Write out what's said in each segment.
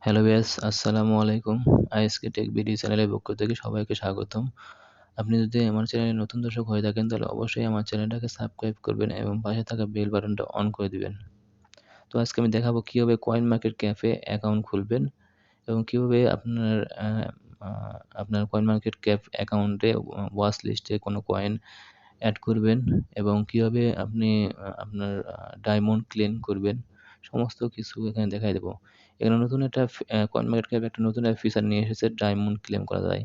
Hello viewers, আসসালামু আলাইকুম। আইএসকে tech BD চ্যানেলের পক্ষ থেকে সবাইকে স্বাগতম। আপনি যদি আমার চ্যানেলে নতুন দর্শক হয়ে থাকেন তাহলে অবশ্যই আমার চ্যানেলটাকে সাবস্ক্রাইব করবেন এবং পাশে থাকা বেল বাটনটা অন করে দিবেন। তো আজকে আমি দেখাবো কিভাবে কয়েন মার্কেট ক্যাফে অ্যাকাউন্ট খুলবেন এবং কিভাবে আ আ আপনার কয়েন মার্কেট ক্যাপ অ্যাকাউন্টে ওয়াচ লিস্টে কোনো কয়েন এড করবেন এবং কিভাবে আপনি আপনার ডায়মন্ড ক্লেম করবেন, সমস্ত কিছু এখানে দেখাই দেবো। এখানে নতুন একটা CoinMarketCap একটা নতুন ফিচার নিয়ে এসেছে, ডায়মন্ড ক্লেম করা যায়।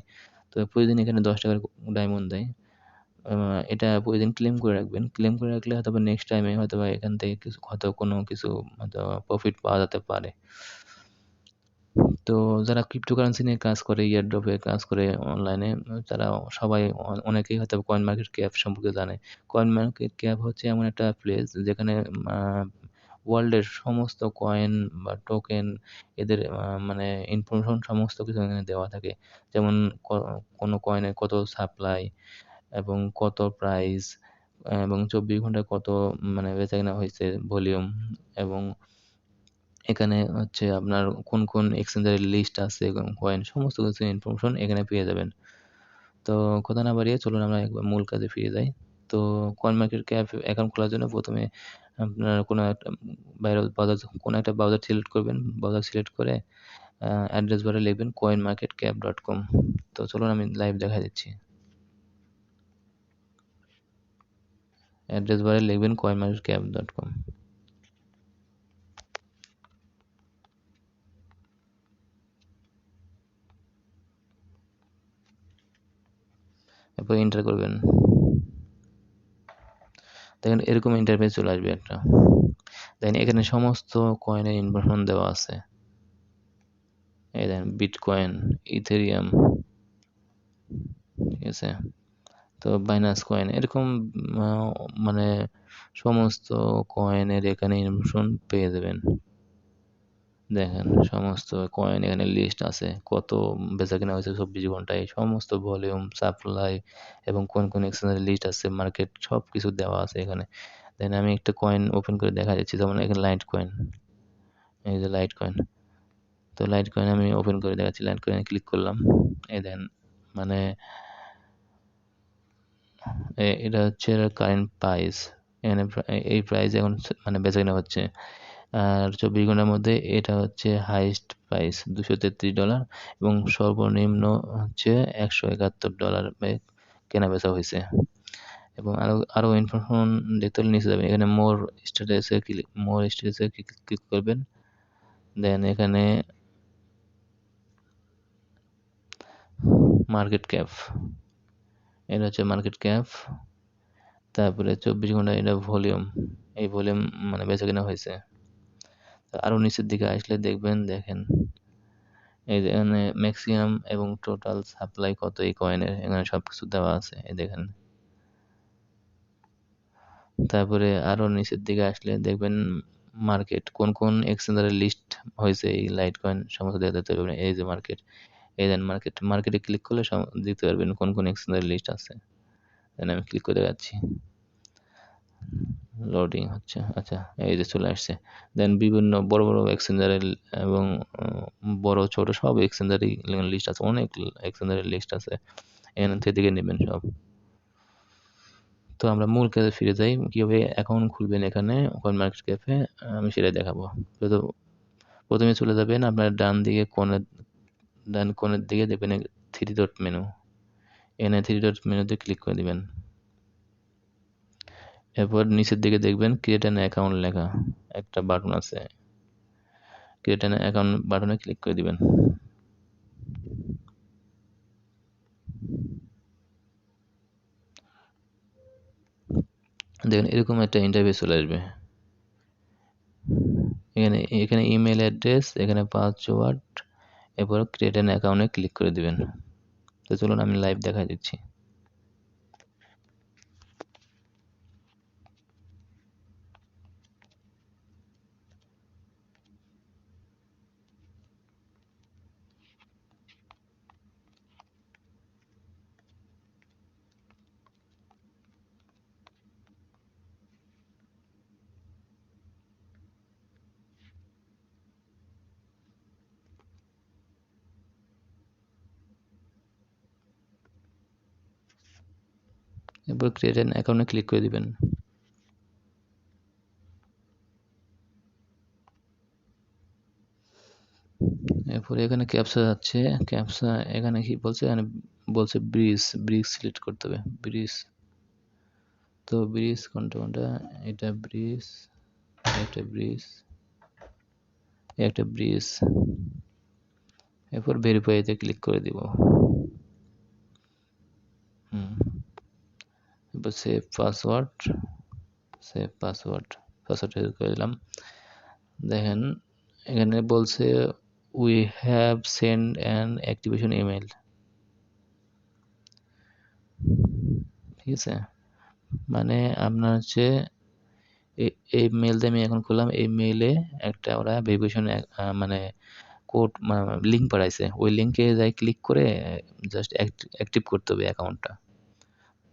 তো প্রতিদিন এখানে ৳১০ ডায়মন্ড দেয়। আ এটা প্রতিদিন ক্লেম করে রাখবেন। ক্লেম করে রাখলে হয়তোবা নেক্সট টাইমে হয়তোবা এখান থেকে হয়তো কোনো কিছু হয়তোবা প্রফিট পাওয়া যেতে পারে। তো যারা ক্রিপ্টোকারেন্সি নিয়ে কাজ করে, এয়ারড্রপ এ কাজ করে অনলাইনে, তারা সবাই অনেকেই হয়তো CoinMarketCap সম্পর্কে জানে। CoinMarketCap হচ্ছে এমন একটা প্লেস যেখানে আ ওয়ার্ল্ডের সমস্ত কয়েন বা টোকেন এদের মানে ইনফরমেশন সমস্ত কিছু এখানে দেওয়া থাকে। যেমন ক কোনো কয়েনের কত সাপ্লাই এবং কত প্রাইস এবং ২৪ ঘন্টায় কত মানে বেচাকেনা হইছে, ভলিউম এবং এখানে হচ্ছে আপনার কোন এক্সচেঞ্জের লিস্ট আছে এবং কয়েন সমস্ত কিছু ইনফরমেশন এখানে পেয়ে যাবেন। তো কথা না বাড়িয়ে চলুন আমরা একবার মূল কাজে ফিরে যাই। তো CoinMarketCap অ্যাকাউন্ট খোলার জন্য ১ম এ আপনার কোনো একটা কোনো একটা ব্রাউজার সিলেক্ট করবেন। ব্রাউজার সিলেক্ট করে অ্যাড্রেস বারে লিখবেন coinmarketcap.com। তো চলুন আমি লাইভ দেখায় দিচ্ছি। অ্যাড্রেস বারে লিখবেন coinmarketcap.com। এরপর এন্টার করবেন। দেখেন এরকম ইন্টারফেস চলে আসবে একটা। দেখেন এখানে সমস্ত কয়েনের ইনফরমেশন দেওয়া আছে। এই দেখেন বিটকয়েন, ইথেরিয়াম, ঠিক আছে? তো বাইন্যান্স কয়েন এরকম আ মানে সমস্ত কয়েনের এখানে ইনফরমেশন পেয়ে যাবেন। দেখেন সমস্ত কয়েন এখানে লিস্ট আছে। কত বেচাকেনা হয়েছে ২৪ ঘন্টায়, সমস্ত ভলিউম, সাপ্লাই এবং কোন এক্সচেঞ্জের লিস্ট আছে, মার্কেট সবকিছু দেওয়া আছে এখানে। দেন আমি একটা কয়েন ওপেন করে দেখা যাচ্ছে, যেমন এখানে লাইট কয়েন। এই যে লাইট কয়েন। তো লাইট কয়েন আমি ওপেন করে দেখাচ্ছি। লাইট কয়েনে ক্লিক করলাম। এই দেখেন মানে এটা হচ্ছে কারেন্ট প্রাইস। এখানে এই প্রাইস এখন মানে বেচাকেনা হচ্ছে। আর ২৪ ঘন্টার মধ্যে এটা হচ্ছে হাইয়েস্ট প্রাইস $২৩৩ এবং সর্বনিম্ন হচ্ছে $১৭১ কেনাবেচা হইছে। এবং আরো ইনফরমেশন দেখতে হলে নিচে যাবেন। এখানে মোর স্ট্যাটাসে ক্লিক করবেন। দেন এখানে মার্কেট ক্যাপ। এটা হচ্ছে মার্কেট ক্যাপ। তারপরে ২৪ ঘন্টা এটা ভলিউম। এই ভলিউম মানে বেচাকেনা হইছে। আরো নিচের দিকে আসলে দেখেন এই যে এখানে ম্যাক্সিমাম এবং টোটাল সাপ্লাই কত এই কয়েনের, এখানে সবকিছু দেওয়া আছে। এই দেখেন। তারপরে আরো নিচের দিকে আসলে দেখবেন মার্কেট কোন এক্সচেঞ্জারের লিস্ট হয়েছে এই লাইট কয়েন সমস্ত দেখতে পারবেন। এই যে মার্কেট, এই দেন মার্কেটে ক্লিক করলে দেখতে পারবেন কোন এক্সচেঞ্জারের লিস্ট আছে। দেন আমি ক্লিক করে দেখাচ্ছি। লোডিং হচ্ছে। আচ্ছা, এই যে চলে আসছে। দেন বিভিন্ন বড় এক্সচেঞ্জারের এবং বড় ছোট সব এক্সচেঞ্জারই লিস্ট আছে। অনেক এক্সচেঞ্জারের লিস্ট আছে। এখান থেকে নেবেন সব। তো আমরা মূল কাজে ফিরে যাই। কিভাবে অ্যাকাউন্ট খুলবেন এখানে CoinMarketCap এ আমি সেটাই দেখাবো। তো ১ম এ চলে যাবেন আপনার ডান কোণের দিকে দেখবেন 3 ডট মেনু। এখানে 3 ডট মেনুতে ক্লিক করে দিবেন। এরপর নিচের দিকে দেখবেন ক্রিয়েট অ্যান অ্যাকাউন্ট লেখা একটা বাটন আছে। ক্রিয়েট অ্যান অ্যাকাউন্ট বাটনে ক্লিক করে দিবেন। দেখেন এরকম একটা ইন্টারফেস চলে আসবে। এখানে ইমেইল অ্যাড্রেস, এখানে পাসওয়ার্ড, এরপর ক্রিয়েট অ্যান অ্যাকাউন্টে ক্লিক করে দিবেন। তো চলুন আমি লাইভ দেখায় দিচ্ছি। এরপর ক্রিয়েট অ্যান অ্যাকাউন্টে ক্লিক করে দিবেন। এরপরে এখানে ক্যাপচা যাচ্ছে, ক্যাপচা এখানে কি বলছে, এখানে বলছে ব্রিজ সিলেক্ট করতে হবে, ব্রিজ। তো ব্রিজ কোনটা, এটা ব্রিজ, একটা ব্রিজ, একটা ব্রিজ। এরপর ভেরিফাইতে ক্লিক করে দিব। এরপর সেভ পাসওয়ার্ড, পাসওয়ার্ড করে দিলাম। দেখেন এখানে বলছে we have send an activation email, ঠিক আছে। মানে আপনার হচ্ছে এই মেল দিয়ে আমি এখন খুললাম, এই মেইলে একটা ওরা ভেরিফিকেশন মানে কোড লিঙ্ক পাঠাইছে, ওই লিঙ্কে যাই ক্লিক করে জাস্ট অ্যাক্টিভ করতে হবে অ্যাকাউন্টটা।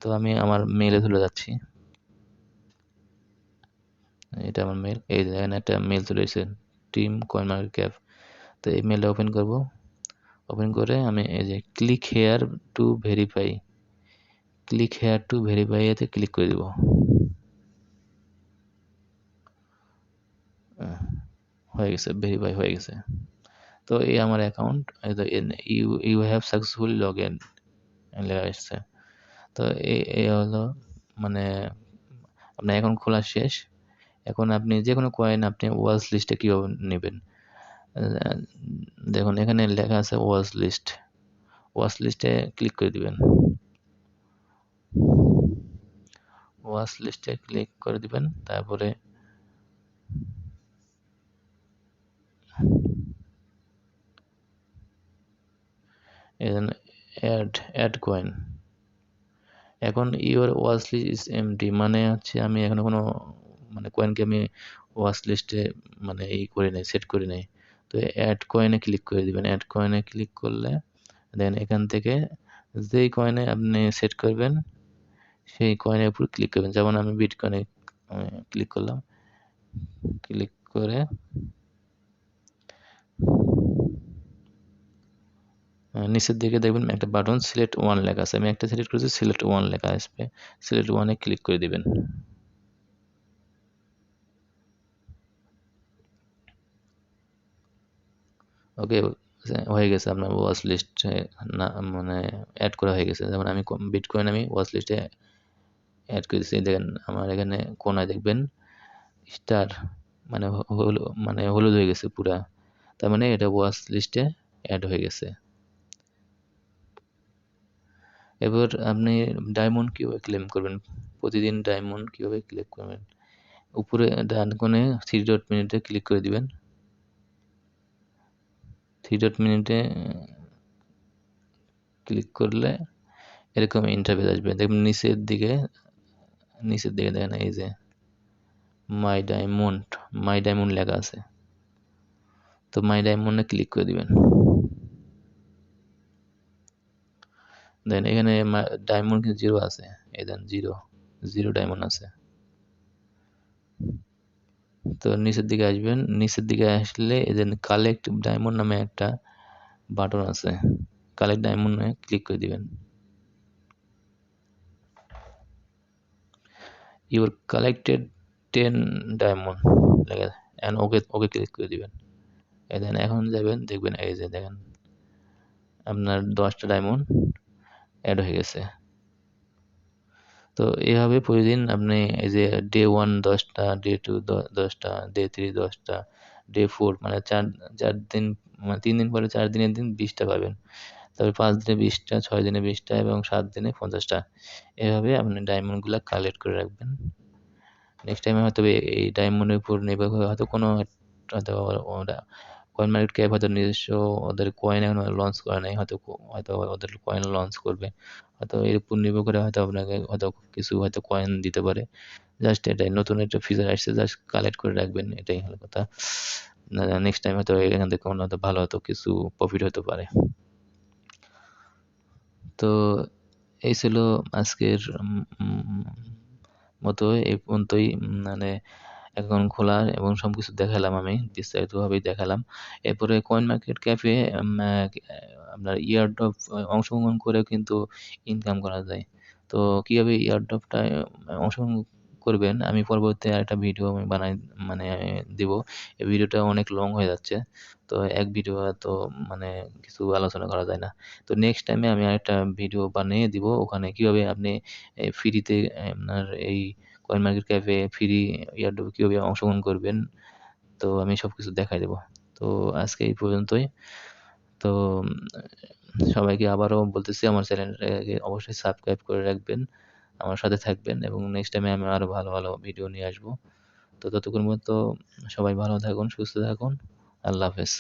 তো আমি আমার মেইলে চলে যাচ্ছি, এটা আমার মেল, এই দেখেন একটা মেল চলে এসেছে, টিম কয়েন মার্কেট ক্যাপ। তো এই মেলটা ওপেন করব, ওপেন করে আমি এই যে ক্লিক হেয়ার টু ভেরিফাই, এতে ক্লিক করে দিব। হয়ে গেছে, ভেরিফাই হয়ে গেছে। তো এই আমার account, you have successfully log in লেখা এসছে। তো এই হলো মানে আপনার অ্যাকাউন্ট খোলা শেষ। এখন আপনি যে কোনো কয়েন আপনি ওয়াচ লিস্টে কীভাবে নেবেন, দেখুন এখানে লেখা আছে ওয়াচ লিস্টে ক্লিক করে দিবেন। ওয়াচ লিস্টে ক্লিক করে দিবেন, তারপরে অ্যাড কয়েন। এখন your watch list is empty, মানে হচ্ছে আমি এখনো কোনো মানে কয়েনকে আমি ওয়াচ লিস্টে মানে করে নাই, সেট করে নাই। তো অ্যাড কয়েনে ক্লিক করে দিবেন। অ্যাড কয়েনে ক্লিক করলে দেন এখান থেকে যেই কয়েনে আপনি সেট করবেন সেই কয়েনের উপর ক্লিক করবেন। যেমন আমি বিটকয়েনে ক্লিক করলাম, ক্লিক করে নিচের দিকে দেখবেন একটা বাটন সিলেক্ট ওয়ান লেখা আছে, আমি একটা সিলেক্ট করেছি, সিলেক্ট ওয়ান লেখা আসবে, সিলেক্ট ওয়ানে ক্লিক করে দিবেন। ওকে, হয়ে গেছে আপনার ওয়াচ লিস্টে, না মানে অ্যাড করা হয়ে গেছে। যেমন আমি বিটকয়েন আমি ওয়াচ লিস্টে অ্যাড করেছি, দেখেন আমার এখানে কোনায় দেখবেন স্টার মানে হলুদ হয়ে গেছে পুরা, তার মানে এটা ওয়াচ লিস্টে অ্যাড হয়ে গেছে। এবার আপনি ডায়মন্ড কিভাবে ক্লেম করবেন, প্রতিদিন ডায়মন্ড কিভাবে ক্লেম করবেন, উপরে ডান কোণে 3 ডট মিনিটে ক্লিক করে দিবেন। 3 ডট মিনিটে ক্লিক করলে এরকম ইন্টারফেস আসবে। দেখবেন নিচের দিকে দেখেন এই যে মাই ডায়মন্ড লেখা আছে। তো মাই ডায়মন্ডে ক্লিক করে দিবেন। দেন এখানে ডায়মন্ড কিন্তু 0 আছে, এই দেন 0 ডায়মন্ড আছে। তো নিচের দিকে আসবেন, নিচের দিকে আসলে এই যে কালেক্ট ডায়মন্ড নামে একটা বাটন আছে, কালেক্ট ডায়মন্ডে ক্লিক করে দিবেন। ইউর কালেক্টেড 10 ডায়মন্ড লেখা এন্ড ওকে ক্লিক করে দিবেন। এই দেন এখন যাবেন, দেখবেন এই যে দেখেন আপনার 10টা ডায়মন্ড অ্যাড হয়ে গেছে। তো এভাবে প্রতিদিন আপনি এই যে ডে 1 10টা, ডে 2 10টা, ডে 3 10টা, ডে 4 মানে 4 দিন, মানে 3 দিন পরে 4 দিনের দিন 20টা পাবেন। তারপরে 5 দিনে 20টা, 6 দিনে 20টা এবং 7 দিনে 50টা। এভাবে আপনি ডায়মন্ডগুলা কালেক্ট করে রাখবেন। নেক্সট টাইমে হয়তো এই ডায়মন্ডের উপর নির্ভর করে হয়তো কোনো হয়তো ওরা কয়েন মার্কেট ক্যাপ হয়তো নিজস্ব ওদের কয়েন এখনো লঞ্চ করে নাই, হয়তো ওদের কয়েন লঞ্চ করবে, হয়তো এর উপর নির্ভর করে হয়তো আপনাকে হয়তো কিছু হয়তো কয়েন দিতে পারে। জাস্ট এটাই, নতুন একটা ফিচার আসছে, জাস্ট কালেক্ট করে রাখবেন, এটাই হলো কথা। নেক্সট টাইম হয়তো এখান থেকে কোনো হয়তো ভালো হয়তো কিছু প্রফিট হতে পারে। তো এই ছিল আজকের মতো, এই পর্যন্তই। মানে অ্যাকাউন্ট খোলা এবং সবকিছু দেখালাম, আমি বিস্তারিতভাবেই দেখালাম। এরপরে কয়েন মার্কেট ক্যাপে আপনার ইয়ারড্রপ অংশগ্রহণ করেও কিন্তু ইনকাম করা যায়। তো তো কীভাবে এয়ারড্রপটা অংশগ্রহণ করবেন আমি পরবর্তীতে আরেকটা ভিডিও আমি মানে দিব। এই ভিডিওটা অনেক লং হয়ে যাচ্ছে। তো এক ভিডিও এত মানে কিছু আলোচনা করা যায় না। তো নেক্সট টাইমে আমি আরেকটা ভিডিও বানিয়ে দিব। ওখানে কিভাবে আপনি ফ্রিতে আপনার এই কয়েন মার্কেট ক্যাপে ফ্রি এয়ারড্রপে কিভাবে অংশগ্রহণ করবেন, তো আমি সবকিছু দেখাই দেব। তো আজকে এই পর্যন্তই। তো সবাইকে আবারও বলতেছি আমার চ্যানেলটাকে অবশ্যই সাবস্ক্রাইব করে রাখবেন। আমার সাথে থাকবেন এবং নেক্সট টাইমে আমি আরো ভালো, ভালো ভিডিও নিয়ে আসবো। তো ততক্ষণ পর্যন্ত সবাই ভালো থাকুন, সুস্থ থাকুন। আল্লাহ হাফেজ।